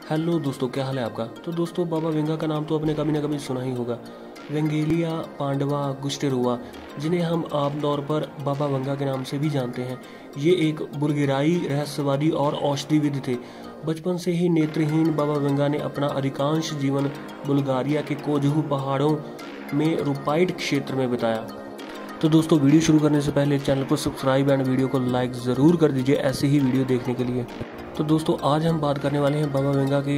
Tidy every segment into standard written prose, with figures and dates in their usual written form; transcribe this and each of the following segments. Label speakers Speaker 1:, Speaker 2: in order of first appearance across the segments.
Speaker 1: Hello दोस्तों, क्या हाल है आपका। तो दोस्तों, बाबा वेंगा का नाम तो आपने कभी ना कभी सुना ही होगा। वेंगेलिया पांडवा गुस्टेरोवा, जिन्हें हम आमतौर पर बाबा वेंगा के नाम से भी जानते हैं, ये एक बुल्गेराई रहस्यवादी और औषधिविद थे। बचपन से ही नेत्रहीन बाबा वेंगा ने अपना अधिकांश जीवन बुल्गारिया के कोजहू पहाड़ों में रूपाइट क्षेत्र में बिताया। तो दोस्तों, वीडियो शुरू करने से पहले चैनल को सब्सक्राइब एंड वीडियो को लाइक ज़रूर कर दीजिए ऐसे ही वीडियो देखने के लिए। तो दोस्तों, आज हम बात करने वाले हैं बाबा वेंगा की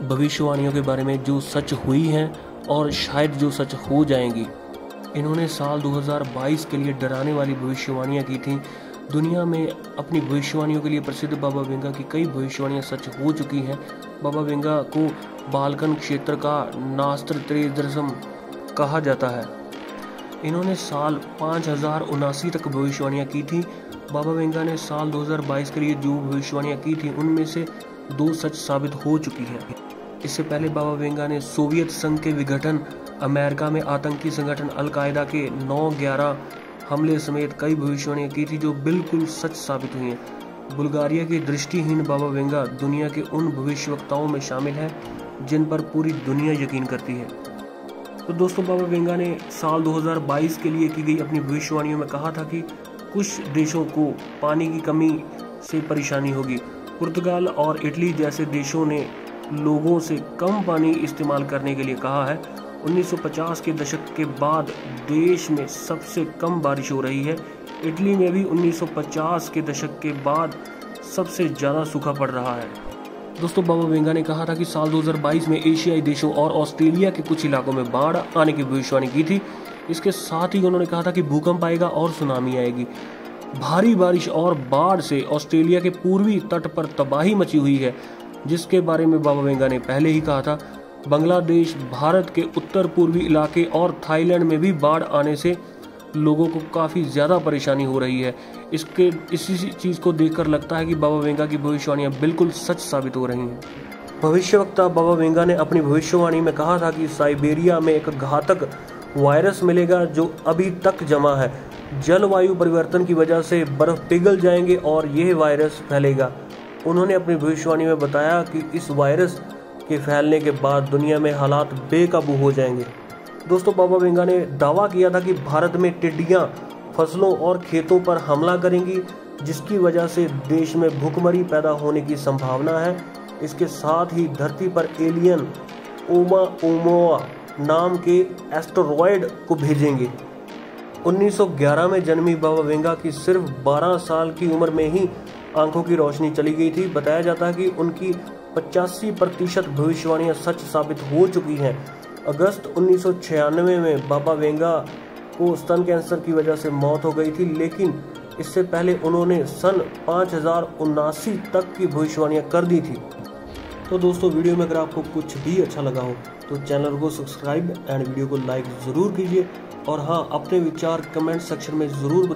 Speaker 1: भविष्यवाणियों के बारे में जो सच हुई हैं और शायद जो सच हो जाएंगी। इन्होंने साल 2022 के लिए डराने वाली भविष्यवाणियां की थीं। दुनिया में अपनी भविष्यवाणियों के लिए प्रसिद्ध बाबा वेंगा की कई भविष्यवाणियां सच हो चुकी हैं। बाबा वेंगा को बाल्कन क्षेत्र का नास्त्रत्रेजरसम कहा जाता है। इन्होंने साल 5079 तक भविष्यवाणियां की थी। बाबा वेंगा ने साल 2022 के लिए जो भविष्यवाणियां की थी उनमें से 2 सच साबित हो चुकी हैं। इससे पहले बाबा वेंगा ने सोवियत संघ के विघटन, अमेरिका में आतंकी संगठन अल-कायदा के 9/11 हमले समेत कई भविष्यवाणियां की थी जो बिल्कुल सच साबित हुई हैं। बुल्गारिया के दृष्टिहीन बाबा वेंगा दुनिया के उन भविष्यवक्ताओं में शामिल है जिन पर पूरी दुनिया यकीन करती है। तो दोस्तों, बाबा वेंगा ने साल 2022 के लिए की गई अपनी भविष्यवाणियों में कहा था कि कुछ देशों को पानी की कमी से परेशानी होगी। पुर्तगाल और इटली जैसे देशों ने लोगों से कम पानी इस्तेमाल करने के लिए कहा है। 1950 के दशक के बाद देश में सबसे कम बारिश हो रही है। इटली में भी 1950 के दशक के बाद सबसे ज़्यादा सूखा पड़ रहा है। दोस्तों, बाबा वेंगा ने कहा था कि साल 2022 में एशियाई देशों और ऑस्ट्रेलिया के कुछ इलाकों में बाढ़ आने की भविष्यवाणी की थी। इसके साथ ही उन्होंने कहा था कि भूकंप आएगा और सुनामी आएगी। भारी बारिश और बाढ़ से ऑस्ट्रेलिया के पूर्वी तट पर तबाही मची हुई है, जिसके बारे में बाबा वेंगा ने पहले ही कहा था। बांग्लादेश, भारत के उत्तर पूर्वी इलाके और थाईलैंड में भी बाढ़ आने से लोगों को काफ़ी ज़्यादा परेशानी हो रही है। इसी चीज़ को देखकर लगता है कि बाबा वेंगा की भविष्यवाणियाँ बिल्कुल सच साबित हो रही हैं। भविष्यवक्ता बाबा वेंगा ने अपनी भविष्यवाणी में कहा था कि साइबेरिया में एक घातक वायरस मिलेगा जो अभी तक जमा है। जलवायु परिवर्तन की वजह से बर्फ पिघल जाएंगे और यह वायरस फैलेगा। उन्होंने अपनी भविष्यवाणी में बताया कि इस वायरस के फैलने के बाद दुनिया में हालात बेकाबू हो जाएंगे। दोस्तों, बाबा वेंगा ने दावा किया था कि भारत में टिड्डियां फसलों और खेतों पर हमला करेंगी, जिसकी वजह से देश में भूखमरी पैदा होने की संभावना है। इसके साथ ही धरती पर एलियन ओमुआ नाम के एस्टेरॉयड को भेजेंगे। 1911 में जन्मी बाबा वेंगा की सिर्फ 12 साल की उम्र में ही आंखों की रोशनी चली गई थी। बताया जाता है कि उनकी 85% भविष्यवाणियां सच साबित हो चुकी हैं। अगस्त 1996 में बाबा वेंगा को स्तन कैंसर की वजह से मौत हो गई थी, लेकिन इससे पहले उन्होंने सन 5079 तक की भविष्यवाणियां कर दी थी। तो दोस्तों, वीडियो में अगर आपको कुछ भी अच्छा लगा हो तो चैनल को सब्सक्राइब एंड वीडियो को लाइक ज़रूर कीजिए। और हाँ, अपने विचार कमेंट सेक्शन में ज़रूर